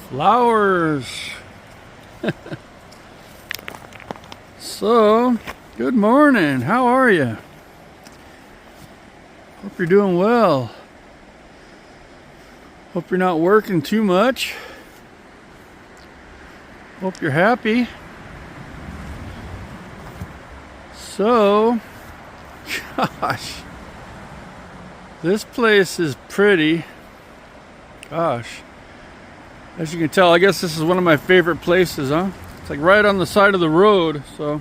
Flowers. So, good morning. How are you? Hope you're doing well. Hope you're not working too much. Hope you're happy. So, gosh, this place is pretty. Gosh, as you can tell, I guess this is one of my favorite places, huh? It's like right on the side of the road, so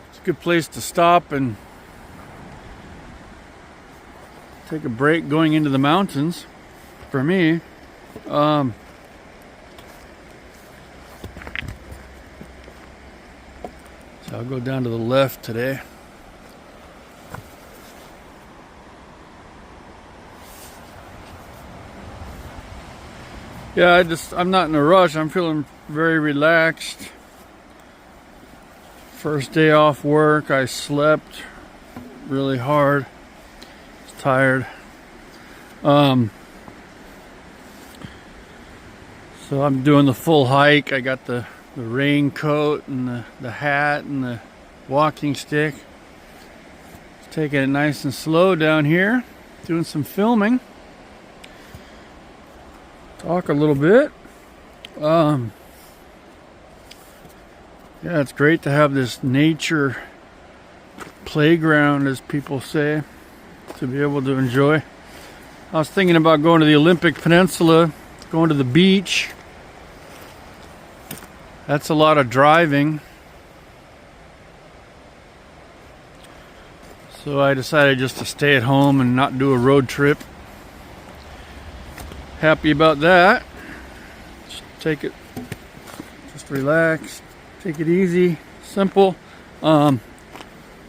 it's a good place to stop and take a break going into the mountains for me. So I'll go down to the left today. Yeah, I'm not in a rush. I'm feeling very relaxed. First day off work, I slept really hard. I was tired. So I'm doing the full hike. I got the raincoat and the hat and the walking stick. Just taking it nice and slow down here. Doing some filming. Talk a little bit. Yeah, it's great to have this nature playground, as people say, to be able to enjoy. I was thinking about going to the Olympic Peninsula, going to the beach. That's a lot of driving. So I decided just to stay at home and not do a road trip. Happy about that. Just relax, take it easy, simple. I'm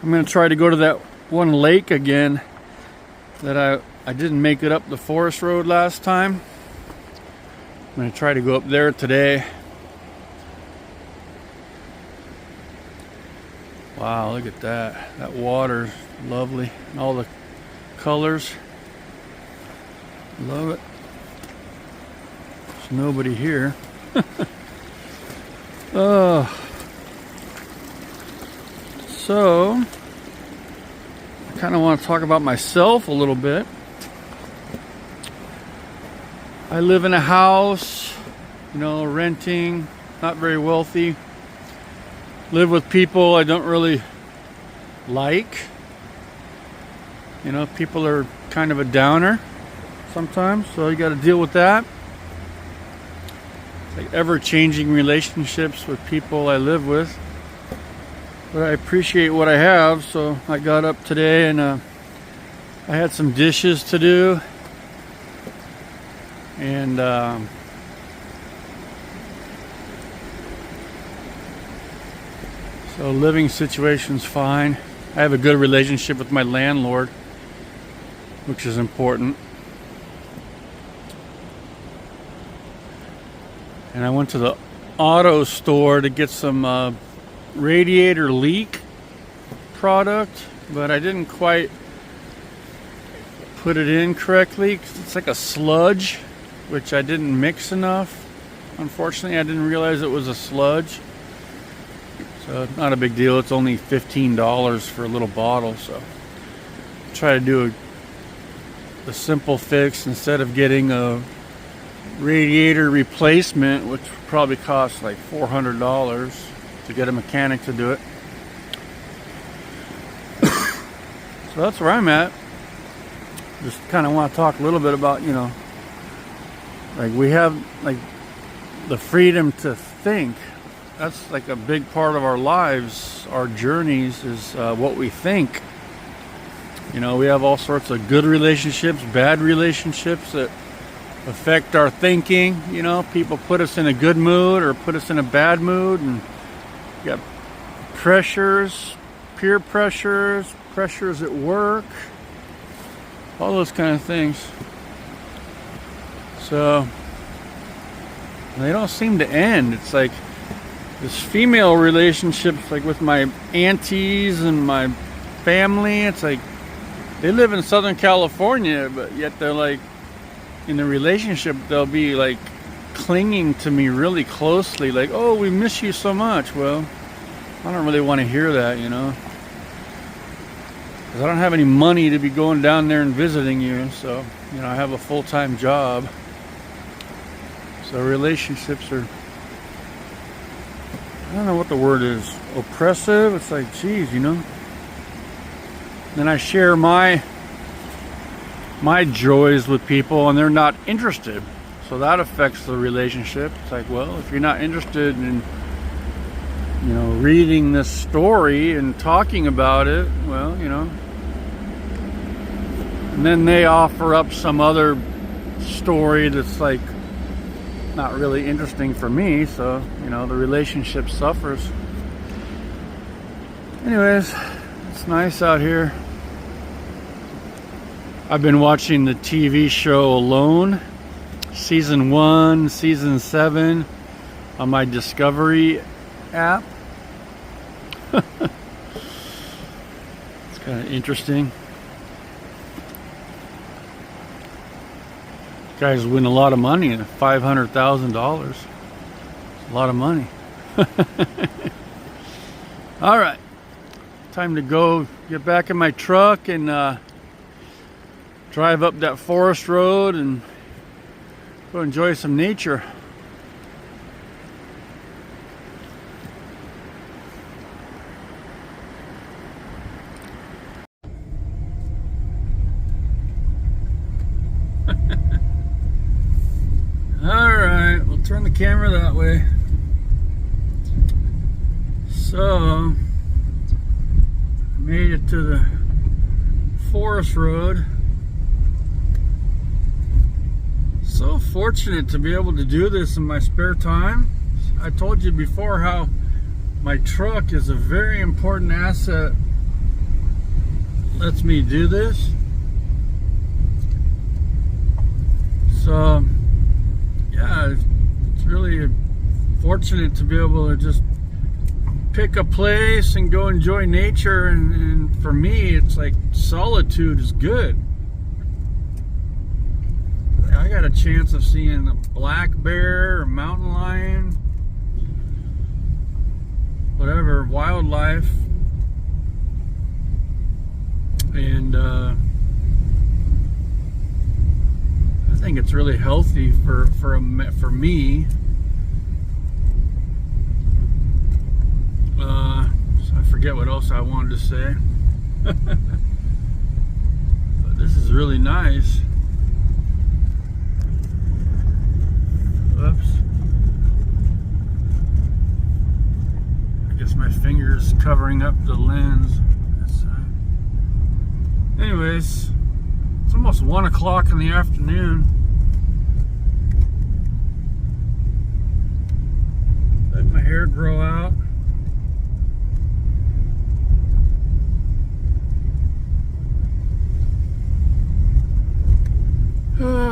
gonna try to go to that one lake again that I didn't make it up the forest road last time. I'm gonna try to go up there today. Wow, look at that. That water's lovely. And all the colors. Love it. There's nobody here. So I kind of want to talk about myself a little bit. I live in a house, renting, not very wealthy. Live with people I don't really like. People are kind of a downer sometimes, so you got to deal with that. Like ever-changing relationships with people I live with, but I appreciate what I have. So I got up today and I had some dishes to do, and so living situation's fine. I have a good relationship with my landlord, which is important. And I went to the auto store to get some radiator leak product, but I didn't quite put it in correctly. It's like a sludge, which I didn't mix enough. Unfortunately, I didn't realize it was a sludge. So not a big deal. It's only $15 for a little bottle. So try to do a simple fix instead of getting a radiator replacement, which probably costs like $400 to get a mechanic to do it. So that's where I'm at. Just kind of want to talk a little bit about, like we have like the freedom to think. That's like a big part of our lives, our journeys, is what we think. We have all sorts of good relationships, bad relationships that affect our thinking. People put us in a good mood or put us in a bad mood, and you got pressures, peer pressures, pressures at work, all those kind of things. So they don't seem to end. It's like this female relationships, like with my aunties and my family. It's like they live in Southern California, but yet they're like in the relationship, they'll be like clinging to me really closely, like, oh, we miss you so much. Well, I don't really want to hear that, you know, because I don't have any money to be going down there and visiting you. So, you know, I have a full-time job. So relationships are, I don't know what the word is, oppressive. It's like, geez, you know. Then I share my joys with people and they're not interested. So that affects the relationship. It's like, well, if you're not interested in, you know, reading this story and talking about it, well, you know. And then they offer up some other story that's like not really interesting for me, so, you know, the relationship suffers. Anyways, it's nice out here. I've been watching the TV show Alone, season 1, season 7 on my Discovery app. It's kind of interesting. Guys win a lot of money, $500,000. It's a lot of money. All right, time to go get back in my truck and drive up that forest road and go enjoy some nature. Alright, we'll turn the camera that way. So, I made it to the forest road. So fortunate to be able to do this in my spare time. I told you before how my truck is a very important asset. Lets me do this. So yeah, it's really fortunate to be able to just pick a place and go enjoy nature, and for me it's like solitude is good. I got a chance of seeing a black bear or mountain lion, whatever, wildlife, and I think it's really healthy for me. So I forget what else I wanted to say. But this is really nice. Oops. I guess my finger's covering up the lens. Anyways, it's almost 1 o'clock in the afternoon. Let my hair grow out.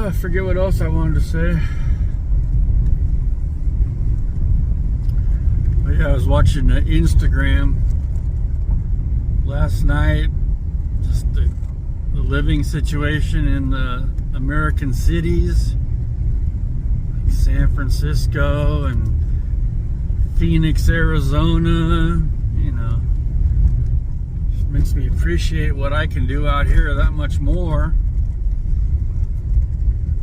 I forget what else I wanted to say. But yeah, I was watching the Instagram last night. Just the living situation in the American cities, like San Francisco and Phoenix, Arizona. You know, just makes me appreciate what I can do out here that much more.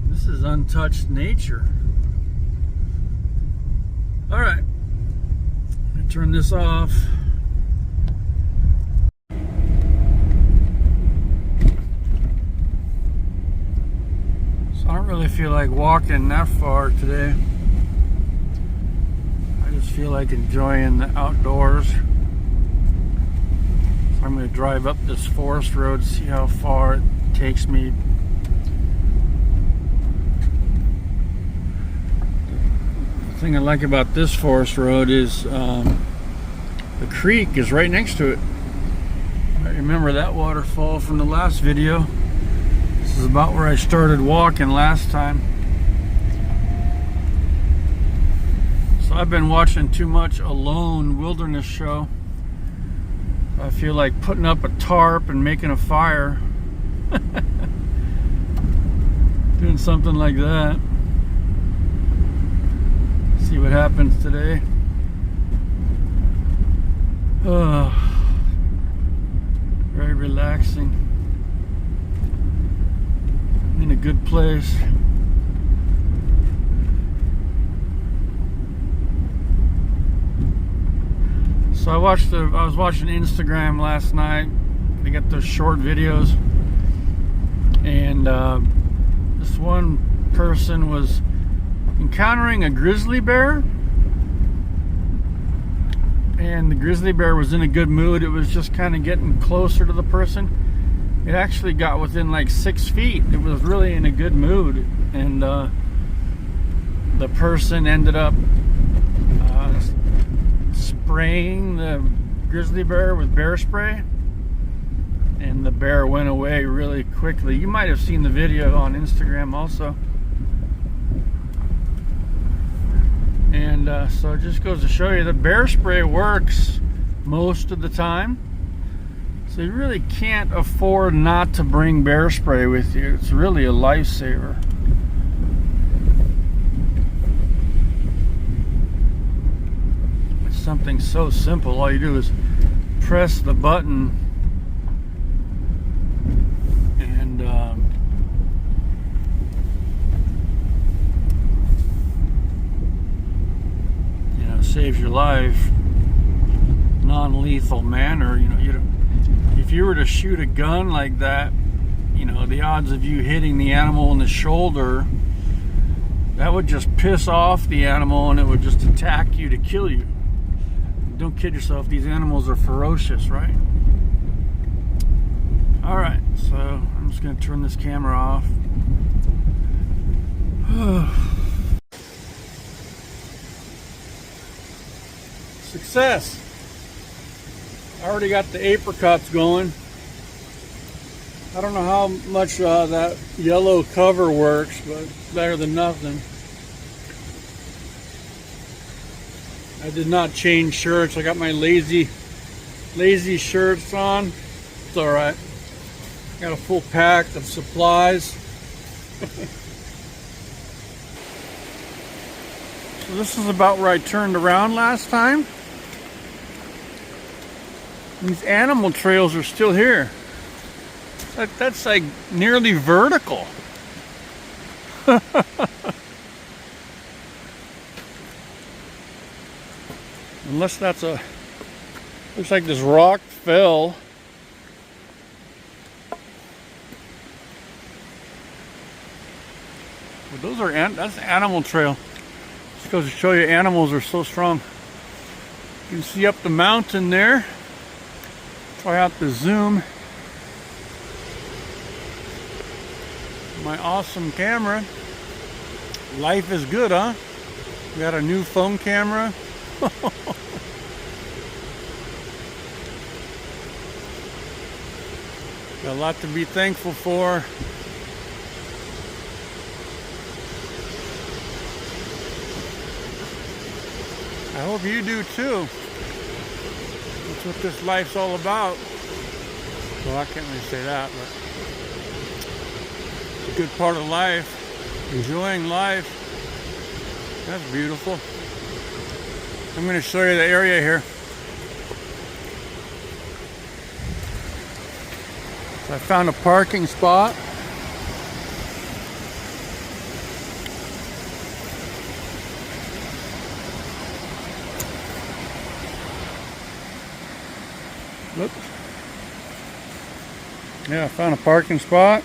This is untouched nature. All right, I'm gonna turn this off. I don't really feel like walking that far today. I just feel like enjoying the outdoors. So I'm going to drive up this forest road, see how far it takes me. The thing I like about this forest road is the creek is right next to it. I remember that waterfall from the last video. This is about where I started walking last time. So I've been watching too much Alone Wilderness Show. I feel like putting up a tarp and making a fire. Doing something like that. See what happens today. Oh, very relaxing. In a good place. So I was watching Instagram last night. They got those short videos, and this one person was encountering a grizzly bear, and the grizzly bear was in a good mood. It was just kind of getting closer to the person. It actually got within like 6 feet. It was really in a good mood, and the person ended up spraying the grizzly bear with bear spray, and the bear went away really quickly. You might have seen the video on Instagram also. And so it just goes to show you that bear spray works most of the time. So you really can't afford not to bring bear spray with you. It's really a lifesaver. It's something so simple. All you do is press the button, and you know, saves your life. Non-lethal manner. You know, if you were to shoot a gun like that, you know, the odds of you hitting the animal in the shoulder, that would just piss off the animal, and it would just attack you to kill you. Don't kid yourself, these animals are ferocious, right? Alright, so I'm just going to turn this camera off. Success! I already got the apricots going. I don't know how much that yellow cover works, but it's better than nothing. I did not change shirts. I got my lazy shirts on. It's alright. Got a full pack of supplies. So this is about where I turned around last time. These animal trails are still here. That's like nearly vertical. Unless that's looks like this rock fell. But that's an animal trail. Just goes to show you animals are so strong. You can see up the mountain there. Try out the zoom. My awesome camera. Life is good, huh? We got a new phone camera. Got a lot to be thankful for. I hope you do too. That's what this life's all about. Well, I can't really say that, but it's a good part of life. Enjoying life. That's beautiful. I'm going to show you the area here. So I found a parking spot. Whoops. Yeah, I found a parking spot.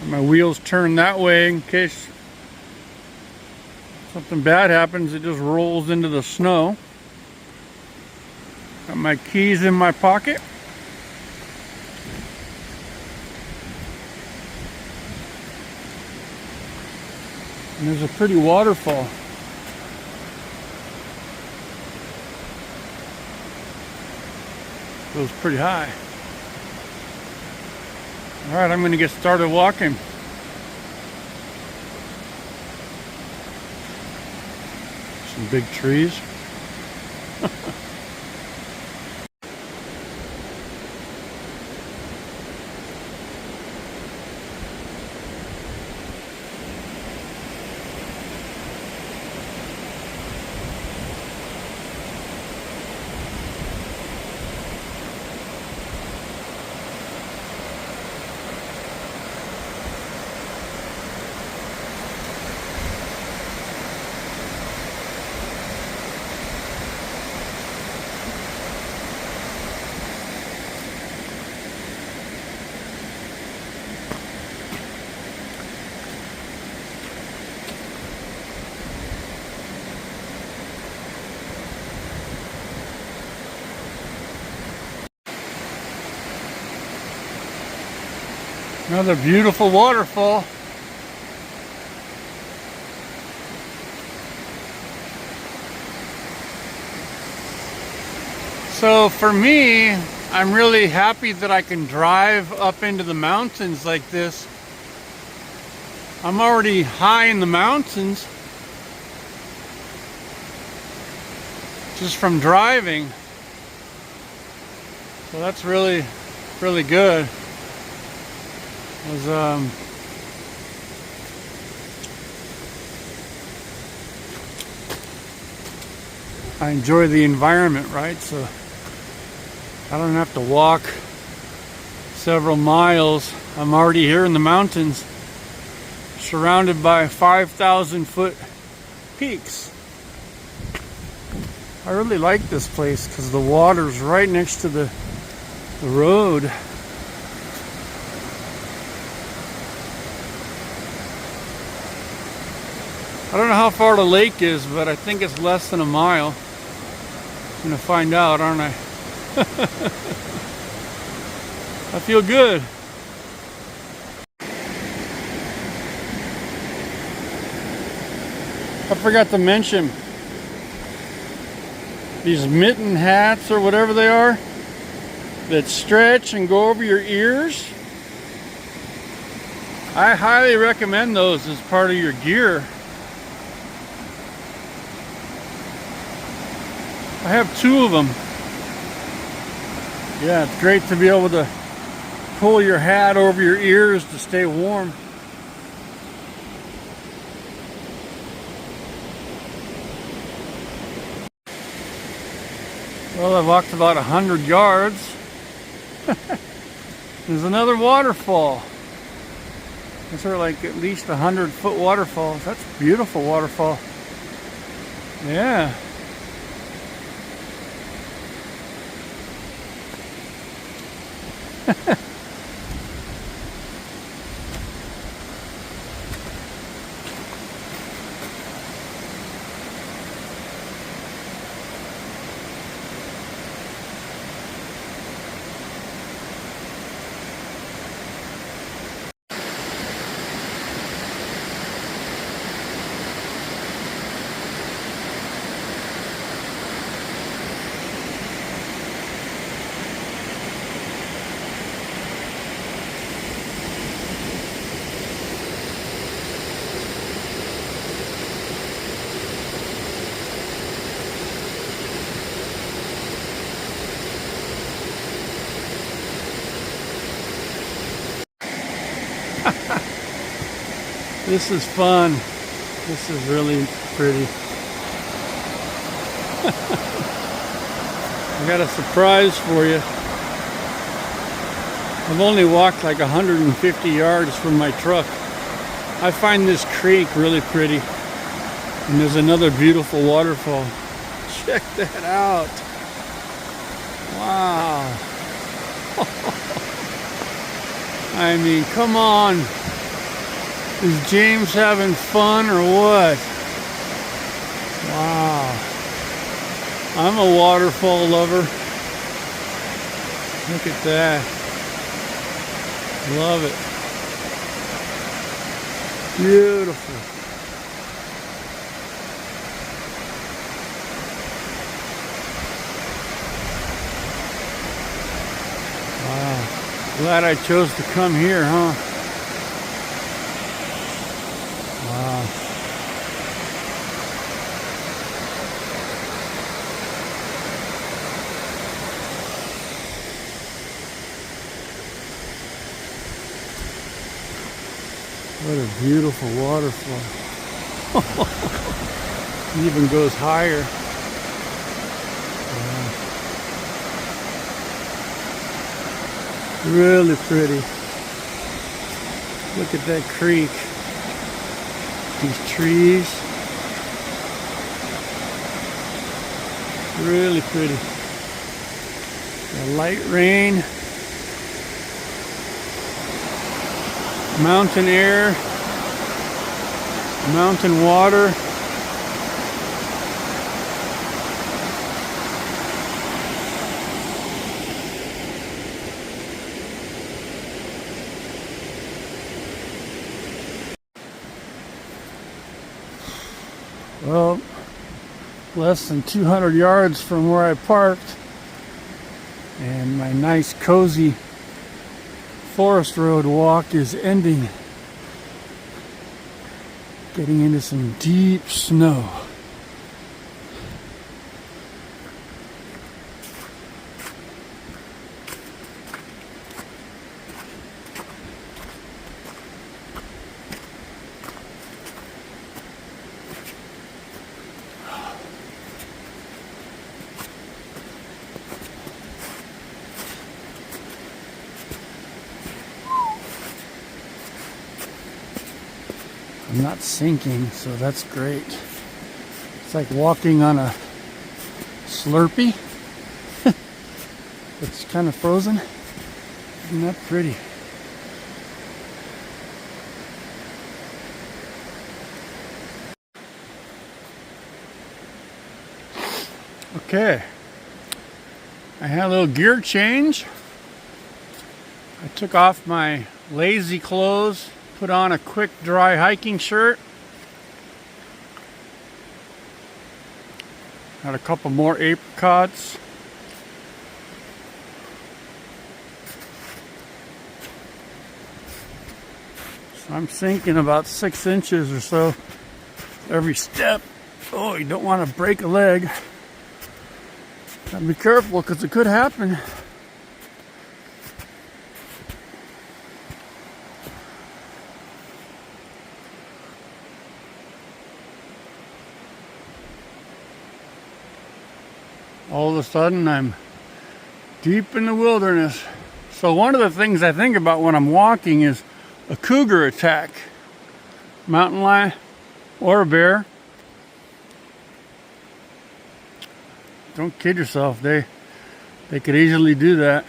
My wheels turn that way in case something bad happens. It just rolls into the snow. Got my keys in my pocket. And there's a pretty waterfall. Goes pretty high. All right, I'm going to get started walking. Some big trees. Another beautiful waterfall. So for me, I'm really happy that I can drive up into the mountains like this. I'm already high in the mountains just from driving. So that's really, really good. I enjoy the environment, right? So I don't have to walk several miles. I'm already here in the mountains, surrounded by 5,000 foot peaks. I really like this place because the water's right next to the road. I don't know how far the lake is, but I think it's less than a mile. I'm gonna find out, aren't I? I feel good. I forgot to mention these mitten hats or whatever they are that stretch and go over your ears. I highly recommend those as part of your gear. I have 2 of them. Yeah, it's great to be able to pull your hat over your ears to stay warm. Well, I've walked about 100 yards. There's another waterfall. These are like at least 100-foot waterfalls. That's a beautiful waterfall. Yeah. This is fun. This is really pretty. I got a surprise for you. I've only walked like 150 yards from my truck. I find this creek really pretty. And there's another beautiful waterfall. Check that out. Wow. I mean, come on. Is James having fun or what? Wow. I'm a waterfall lover. Look at that. Love it. Beautiful. Wow. Glad I chose to come here, huh? Wow. What a beautiful waterfall. It even goes higher. Wow. Really pretty. Look at that creek. These trees. Really pretty. The light rain. Mountain air. Mountain water. Well, less than 200 yards from where I parked, and my nice cozy forest road walk is ending. Getting into some deep snow. I'm not sinking, so that's great. It's like walking on a Slurpee. It's kind of frozen. Isn't that pretty? Okay. I had a little gear change. I took off my lazy clothes, put on a quick dry hiking shirt. Had a couple more apricots. So I'm sinking about 6 inches or so every step. Oh, you don't want to break a leg. Gotta be careful because it could happen. All of a sudden I'm deep in the wilderness. So one of the things I think about when I'm walking is a cougar attack. Mountain lion or a bear. Don't kid yourself, they could easily do that.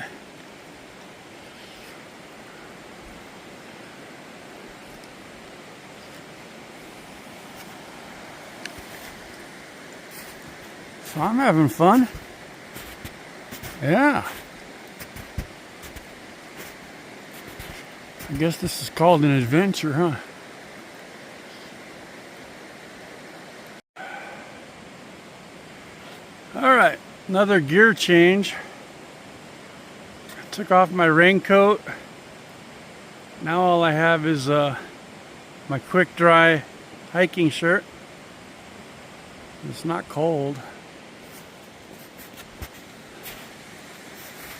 So I'm having fun. Yeah. I guess this is called an adventure, huh? Alright, another gear change. I took off my raincoat. Now all I have is my quick dry hiking shirt. It's not cold.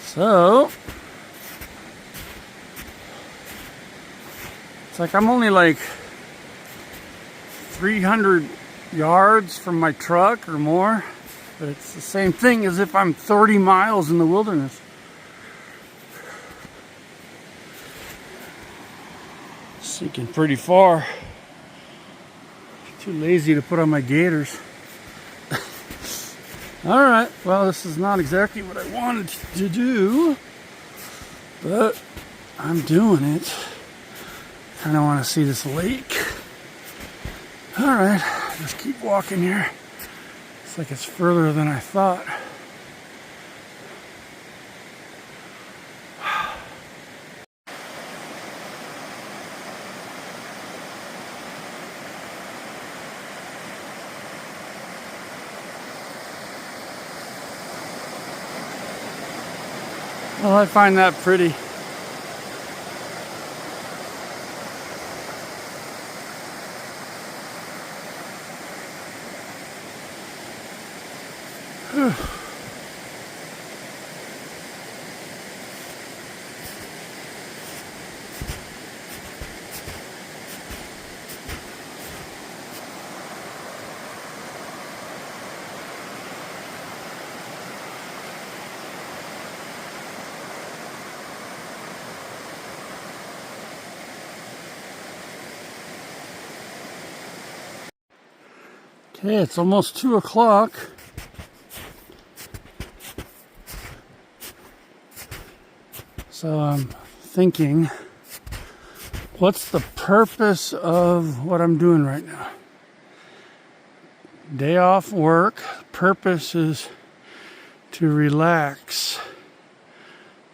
So it's like I'm only like 300 yards from my truck or more, but it's the same thing as if I'm 30 miles in the wilderness. Sinking pretty far. Too lazy to put on my gaiters. Alright, well, this is not exactly what I wanted to do, but I'm doing it. Kind of want to see this lake. Alright, just keep walking here. It's like it's further than I thought. Well, I find that pretty. Whew. Okay, it's almost 2 o'clock. So I'm thinking, what's the purpose of what I'm doing right now? Day off work. Purpose is to relax.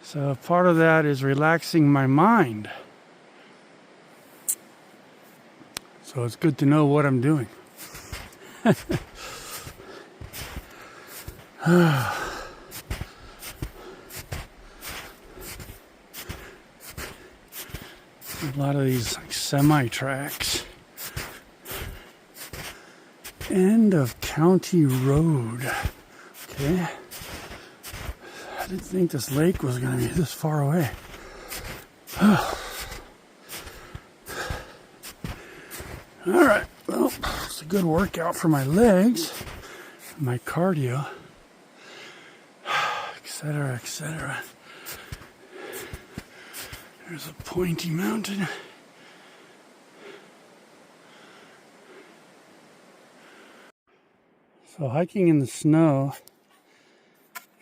So part of that is relaxing my mind. So it's good to know what I'm doing. A lot of these like semi-tracks. End of County Road. Okay. I didn't think this lake was going to be this far away. Alright, well, it's a good workout for my legs, my cardio, etc., etc. There's a pointy mountain. So hiking in the snow,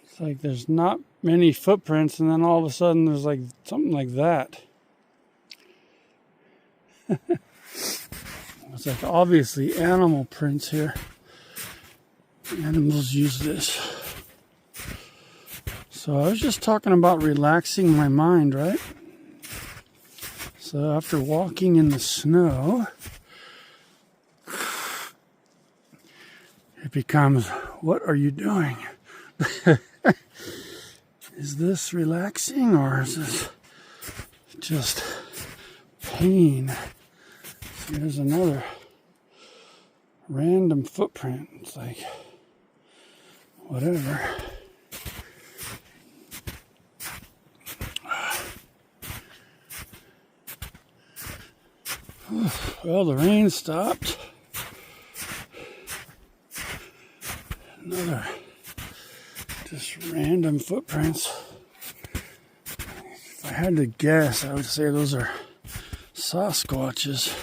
it's like there's not many footprints, and then all of a sudden there's like something like that. It's like obviously animal prints here. Animals use this. So I was just talking about relaxing my mind, right? So after walking in the snow, it becomes, what are you doing? Is this relaxing or is this just pain? So here's another random footprint. It's like, whatever. Well, the rain stopped. Another just random footprints. If I had to guess, I would say those are Sasquatches.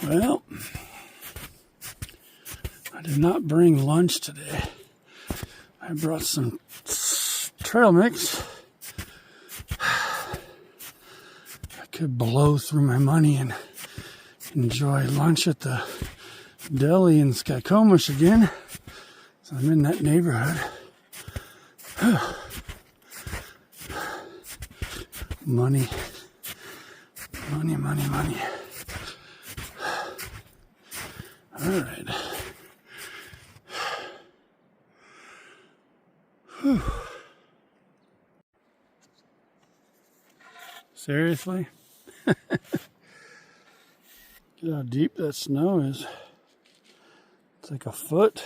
Well, I did not bring lunch today. I brought some trail mix. I could blow through my money and enjoy lunch at the deli in Skykomish again. So I'm in that neighborhood. Money. Money, money, money. All right. Whew. Seriously? Look at how deep that snow is. It's like a foot.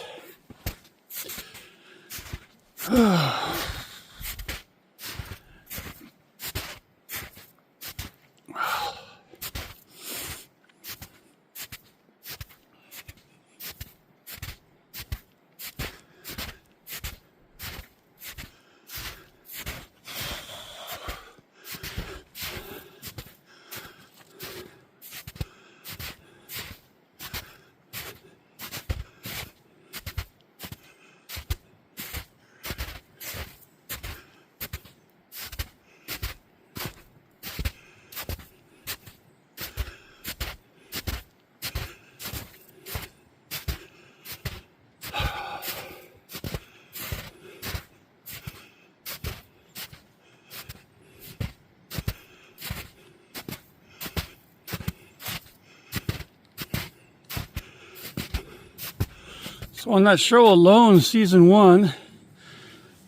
So on that show Alone, season 1,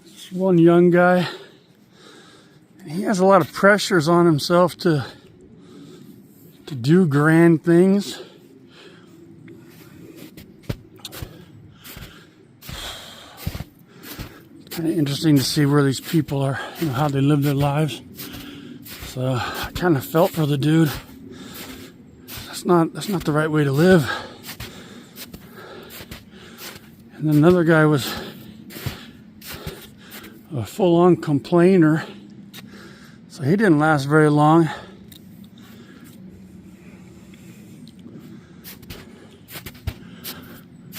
this one young guy, he has a lot of pressures on himself to do grand things. Kind of interesting to see where these people are, you know, how they live their lives. So I kind of felt for the dude. That's not the right way to live. And another guy was a full-on complainer, so he didn't last very long.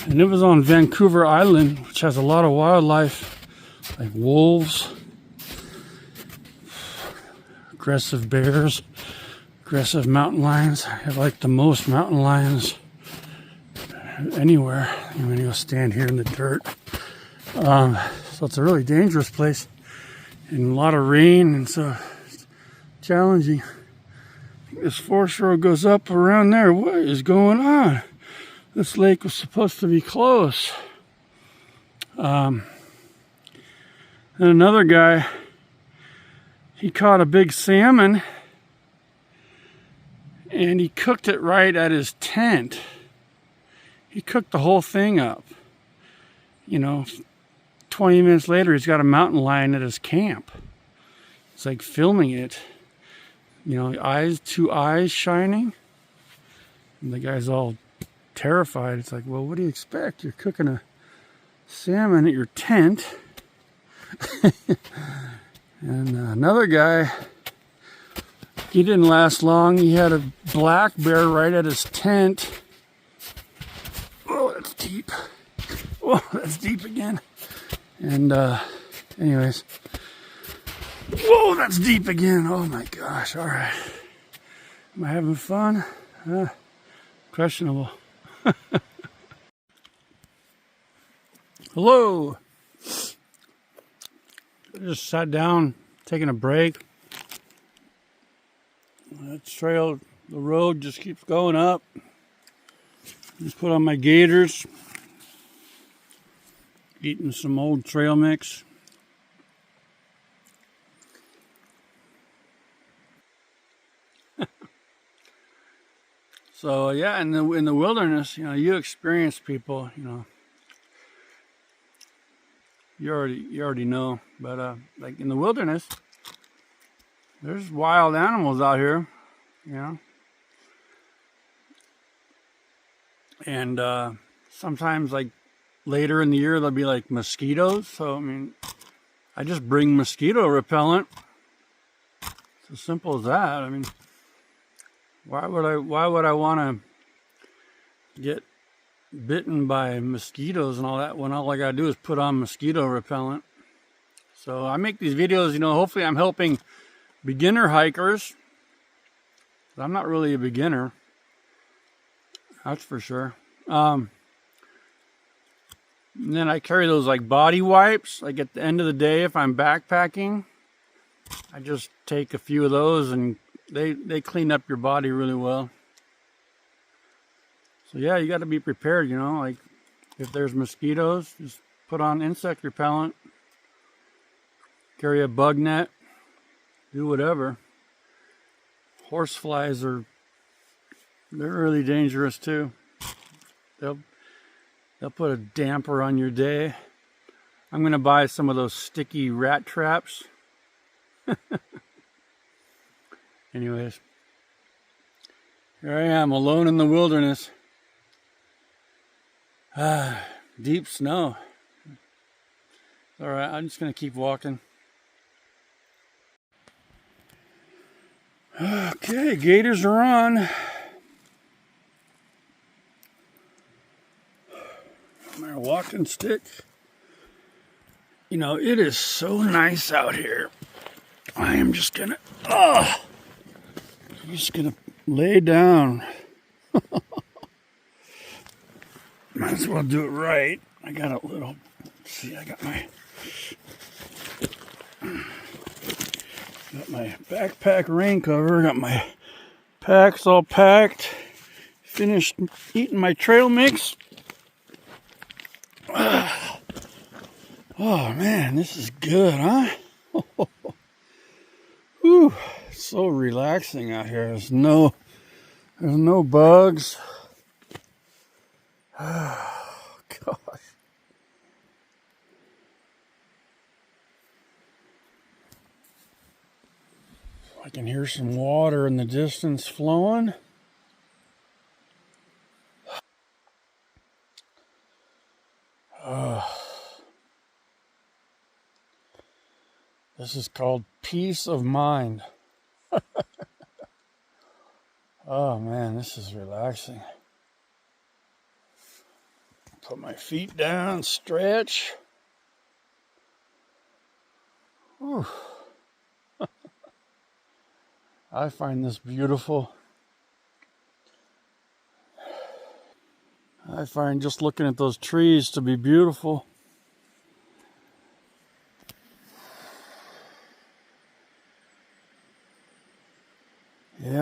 And it was on Vancouver Island, which has a lot of wildlife, like wolves, aggressive bears, aggressive mountain lions. I have like the most mountain lions anywhere. I'm gonna go stand here in the dirt. So it's a really dangerous place and a lot of rain, and so it's challenging. This forest road goes up around there. What is going on? This lake was supposed to be close. And another guy, he caught a big salmon and he cooked it right at his tent. He cooked the whole thing up. You know, 20 minutes later, he's got a mountain lion at his camp. It's like filming it. You know, two eyes shining. And the guy's all terrified. It's like, well, what do you expect? You're cooking a salmon at your tent. And another guy, he didn't last long. He had a black bear right at his tent. Oh, that's deep. Oh, that's deep again. And anyways, whoa, that's deep again. Oh my gosh. All right, am I having fun? Questionable. Hello. I just sat down, taking a break. That trail, the road just keeps going up. Just put on my gaiters. Eating some old trail mix. So yeah, in the wilderness, you know, you experience people, you know. You already know, but like in the wilderness, there's wild animals out here, you know. And sometimes, like later in the year, there'll be like mosquitoes. So I mean, I just bring mosquito repellent. It's as simple as that. I mean, why would I want to get bitten by mosquitoes and all that when all I gotta do is put on mosquito repellent? So I make these videos, you know, hopefully I'm helping beginner hikers. I'm not really a beginner, that's for sure. And then I carry those like body wipes. Like at the end of the day, if I'm backpacking, I just take a few of those and they clean up your body really well. So yeah, you got to be prepared, you know, like if there's mosquitoes, just put on insect repellent, carry a bug net, do whatever. Horseflies they're really dangerous too. They'll put a damper on your day. I'm going to buy some of those sticky rat traps. Anyways, here I am alone in the wilderness. Deep snow. All right, I'm just going to keep walking. Okay, gaiters are on. My walking stick. You know, it is so nice out here. I am just gonna, I'm just gonna lay down. Might as well do it right. I got a little, let's see, I got my backpack rain cover, got my packs all packed, finished eating my trail mix. Oh man, this is good, huh? Whew, it's so relaxing out here. There's no bugs. Oh, gosh. I can hear some water in the distance flowing. This is called peace of mind. Oh man, this is relaxing. Put my feet down, stretch. Whew. I find this beautiful. I find just looking at those trees to be beautiful.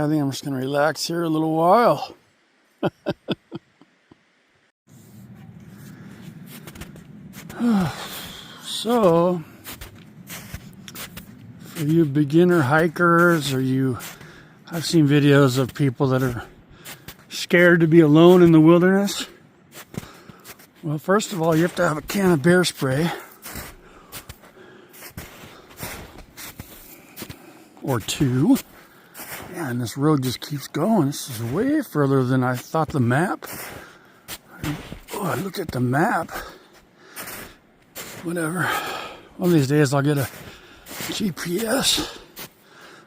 Yeah, I think I'm just going to relax here a little while. So, for you beginner hikers, I've seen videos of people that are scared to be alone in the wilderness. Well, first of all, you have to have a can of bear spray. Or two. Yeah, and this road just keeps going. This is way further than I thought the map. Oh, I looked at the map. Whatever. One of these days I'll get a GPS.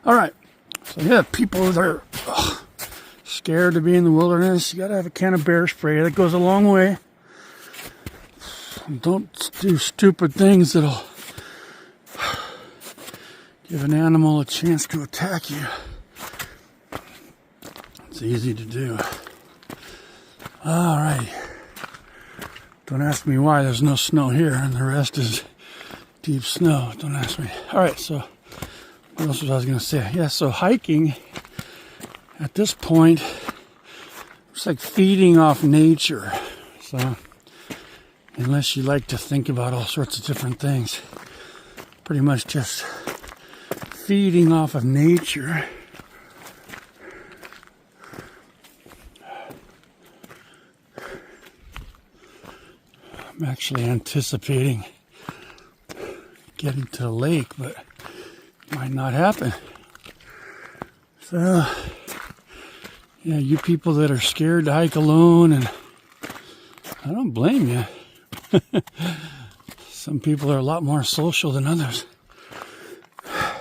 Alright. So yeah, people that are scared to be in the wilderness, you gotta have a can of bear spray. That goes a long way. Don't do stupid things that'll give an animal a chance to attack you. It's easy to do. Alright. Don't ask me why there's no snow here and the rest is deep snow. Don't ask me. Alright, so what else was I going to say? Yeah, so hiking at this point, it's like feeding off nature. So, unless you like to think about all sorts of different things, pretty much just feeding off of nature. I'm actually anticipating getting to the lake, but it might not happen. So, yeah, you people that are scared to hike alone, and I don't blame you. Some people are a lot more social than others. I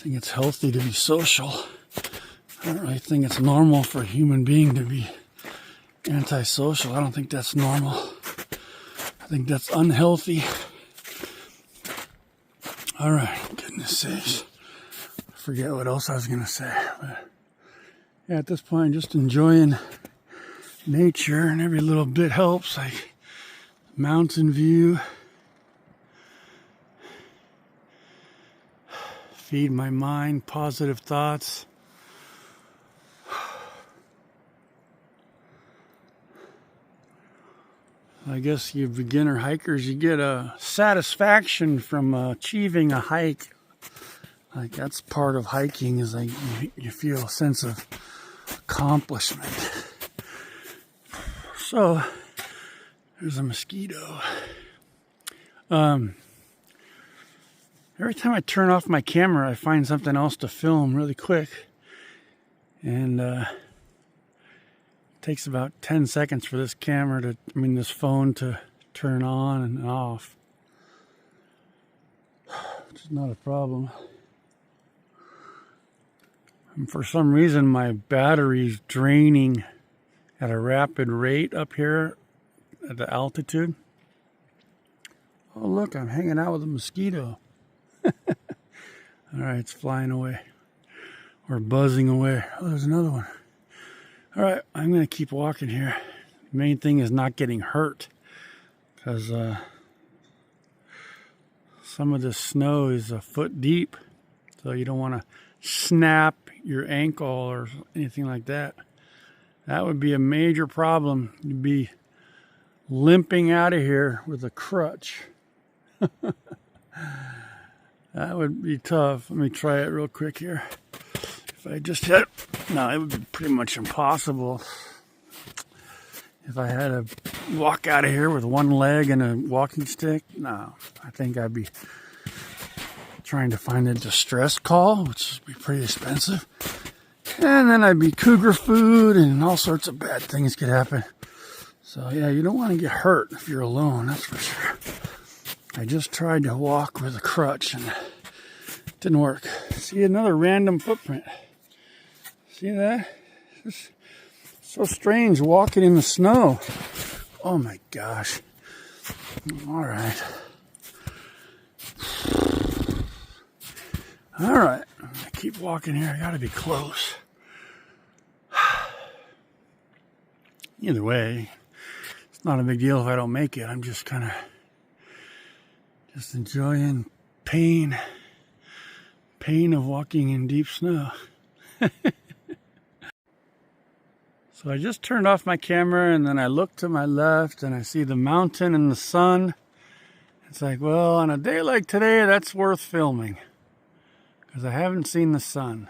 think it's healthy to be social. I don't really think it's normal for a human being to be antisocial. I don't think that's normal. I think that's unhealthy. Alright, goodness sakes. I forget what else I was going to say. But yeah, at this point, just enjoying nature, and every little bit helps. Like mountain view. Feed my mind positive thoughts. I guess you beginner hikers, you get a satisfaction from achieving a hike. Like that's part of hiking, is like you feel a sense of accomplishment. So there's a mosquito. Every time I turn off my camera, I find something else to film really quick, and takes about 10 seconds for this this phone to turn on and off, which is not a problem. And for some reason, my battery's draining at a rapid rate up here at the altitude. Oh, look, I'm hanging out with a mosquito. All right, it's flying away or buzzing away. Oh, there's another one. All right, I'm going to keep walking here. The main thing is not getting hurt, because some of the snow is a foot deep, so you don't want to snap your ankle or anything like that. That would be a major problem. You'd be limping out of here with a crutch. That would be tough. Let me try it real quick here. If I just had, no, it would be pretty much impossible. If I had to walk out of here with one leg and a walking stick, no, I think I'd be trying to find a distress call, which would be pretty expensive. And then I'd be cougar food, and all sorts of bad things could happen. So yeah, you don't want to get hurt if you're alone, that's for sure. I just tried to walk with a crutch and it didn't work. See, another random footprint. See that? It's so strange walking in the snow. Oh my gosh. All right. All right. I keep walking here. I gotta be close. Either way, it's not a big deal if I don't make it. I'm just kind of enjoying pain pain of walking in deep snow. So I just turned off my camera and then I look to my left and I see the mountain and the sun. It's like, well, on a day like today, that's worth filming because I haven't seen the sun.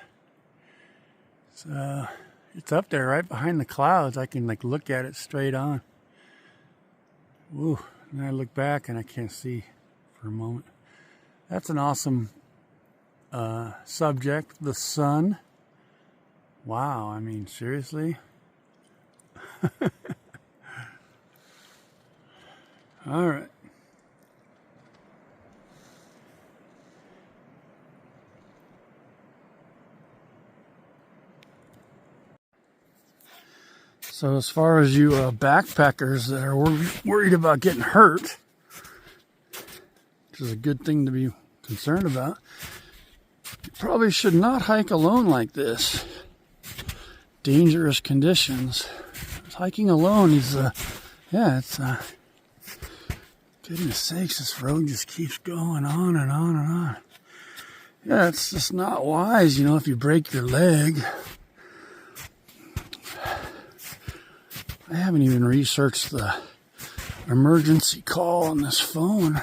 So it's up there right behind the clouds. I can like look at it straight on. Ooh, and I look back and I can't see for a moment. That's an awesome subject, the sun. Wow, I mean, seriously? All right. So as far as you backpackers that are worried about getting hurt, which is a good thing to be concerned about, you probably should not hike alone like this. Dangerous conditions. Hiking alone is, goodness sakes, this road just keeps going on and on and on. Yeah, it's just not wise, you know, if you break your leg. I haven't even researched the emergency call on this phone.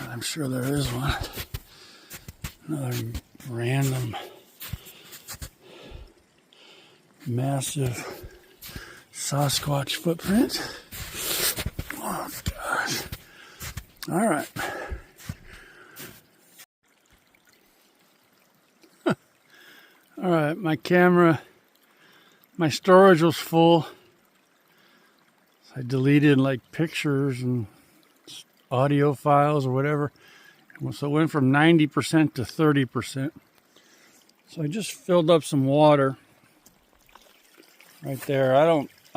I'm sure there is one. Another random, massive Sasquatch footprint. Oh, gosh. All right. All right, my camera, my storage was full. So I deleted like pictures and audio files or whatever. So it went from 90% to 30%. So I just filled up some water right there. I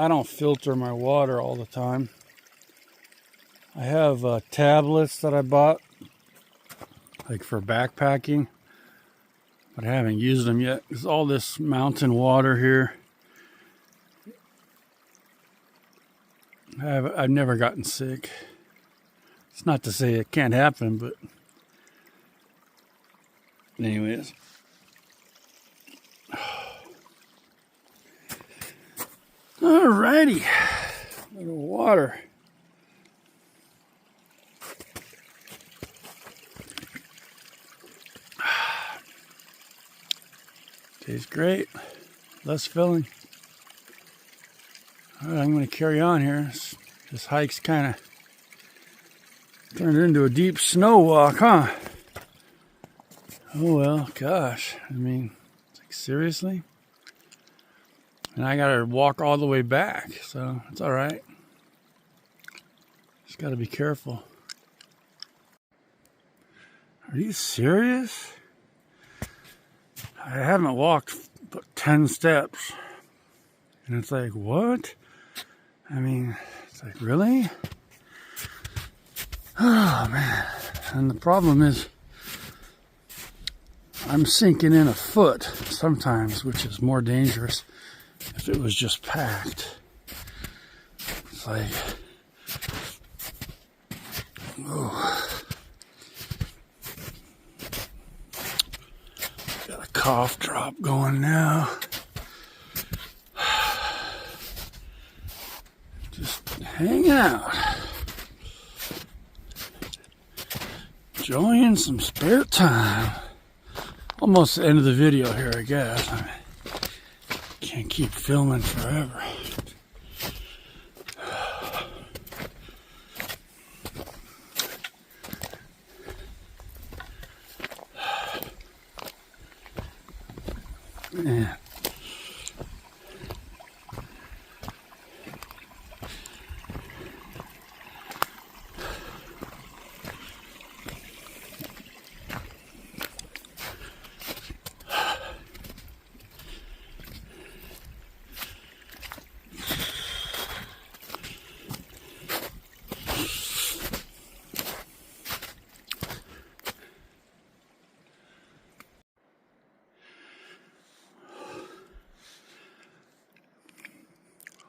don't filter my water all the time. I have tablets that I bought, like for backpacking, but I haven't used them yet. There's all this mountain water here. I've never gotten sick. It's not to say it can't happen, but anyways. Alrighty, a little water. Tastes great, less filling. All right, I'm going to carry on here. This hike's kind of turned into a deep snow walk, huh? Oh well, gosh. I mean, it's like, seriously? And I gotta walk all the way back, so it's all right. Just gotta be careful. Are you serious? I haven't walked but 10 steps. And it's like, what? I mean, it's like, really? Oh, man. And the problem is, I'm sinking in a foot sometimes, which is more dangerous if it was just packed. It's like, oh. Got a cough drop going now. Just hanging out. Enjoying some spare time. Almost the end of the video here, I guess. I mean, can't keep filming forever. Man.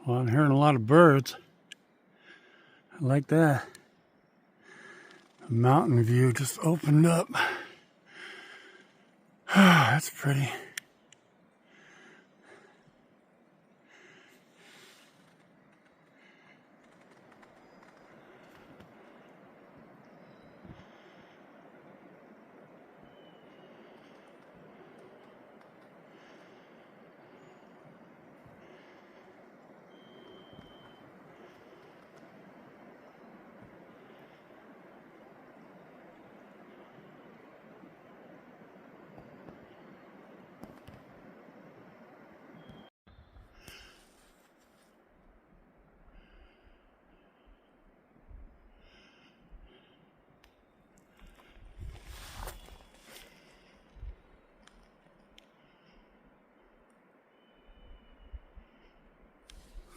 Well, I'm hearing a lot of birds. I like that. The mountain view just opened up. that's pretty.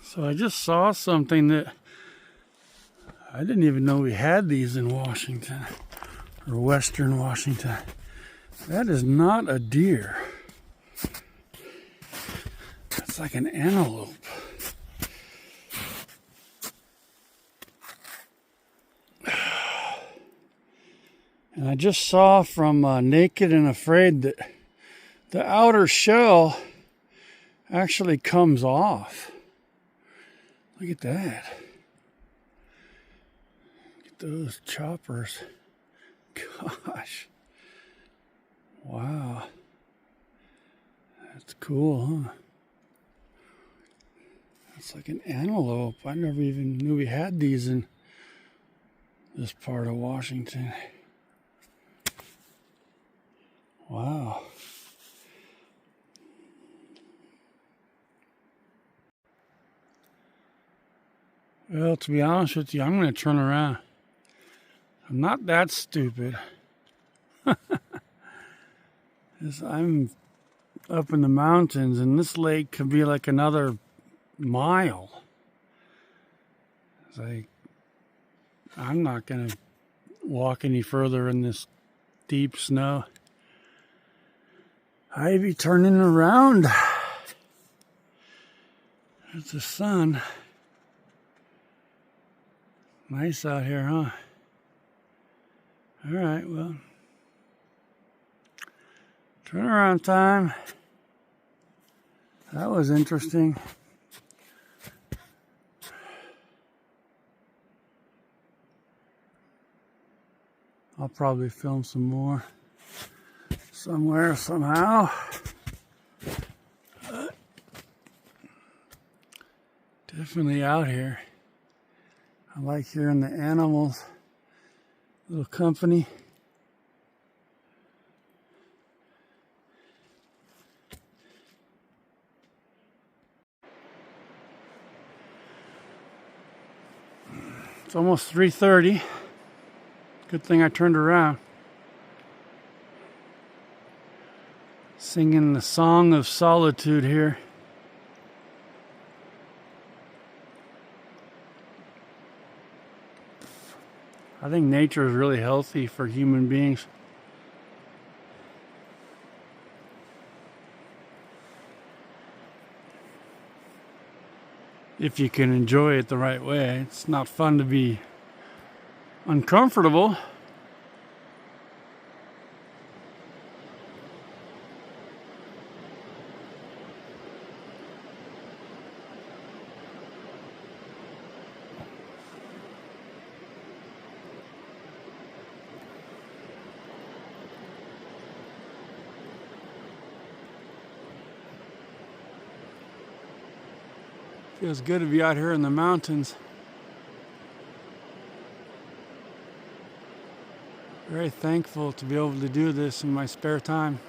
So I just saw something that I didn't even know we had these in Washington, or Western Washington. That is not a deer. That's like an antelope. And I just saw from Naked and Afraid that the outer shell actually comes off. Look at that. Look at those choppers. Gosh. Wow. That's cool, huh? It's like an antelope. I never even knew we had these in this part of Washington. Wow. Well, to be honest with you, I'm going to turn around. I'm not that stupid. I'm up in the mountains, and this lake could be like another mile. It's like, I'm not going to walk any further in this deep snow. I'd be turning around. There's the sun. Nice out here, huh? All right, well, turnaround time. That was interesting. I'll probably film some more somewhere, somehow. Definitely out here. I like hearing the animals. Little company. It's almost 3:30. Good thing I turned around. Singing the Song of Solitude here. I think nature is really healthy for human beings. If you can enjoy it the right way. It's not fun to be uncomfortable. Feels good to be out here in the mountains. Very thankful to be able to do this in my spare time.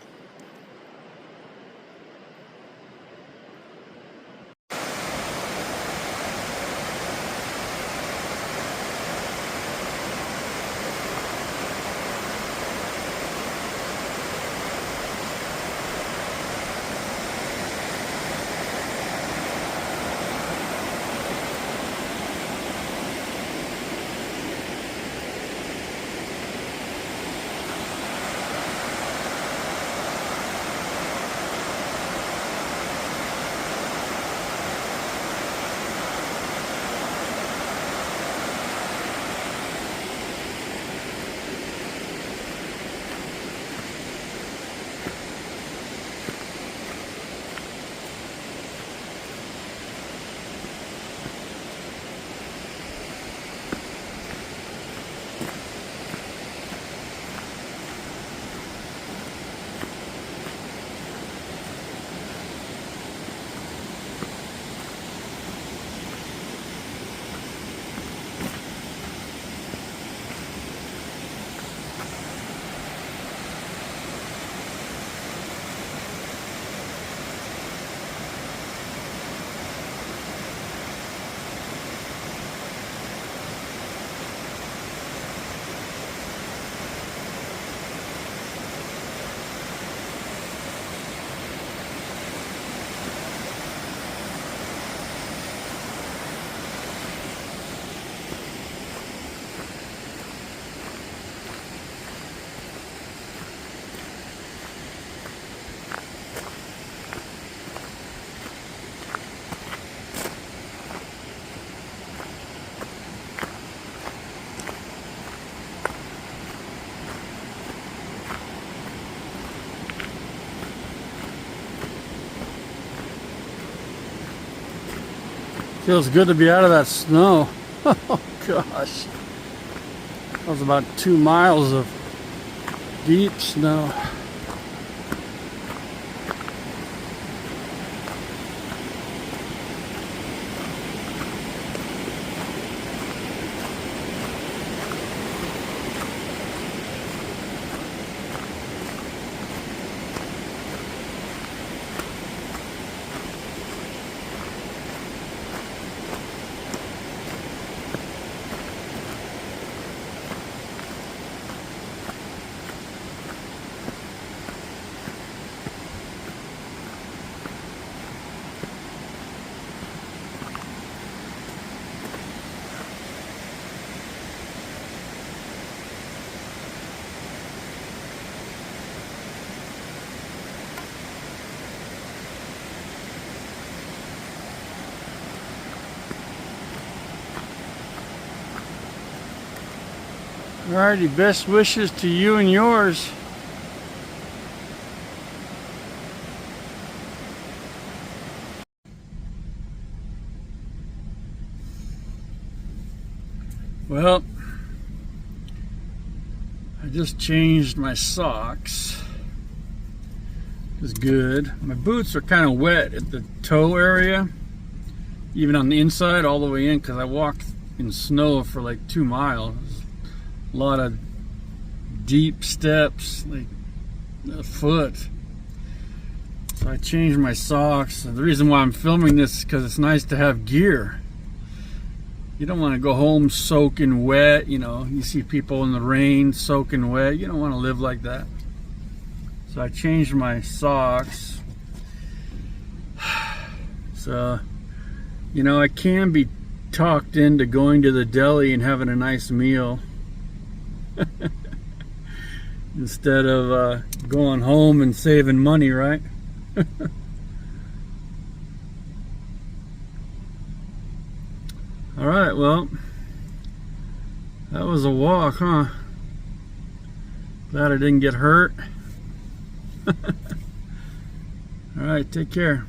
Feels good to be out of that snow. Oh gosh. That was about 2 miles of deep snow. Alrighty, best wishes to you and yours. Well, I just changed my socks. It was good. My boots are kind of wet at the toe area, even on the inside all the way in, because I walked in snow for like 2 miles. A lot of deep steps, like a foot. So I changed my socks. And the reason why I'm filming this is because it's nice to have gear. You don't want to go home soaking wet. You know, you see people in the rain soaking wet. You don't want to live like that. So I changed my socks. So, you know, I can be talked into going to the deli and having a nice meal instead of going home and saving money, right? All right, well, that was a walk, huh? Glad I didn't get hurt. All right, take care.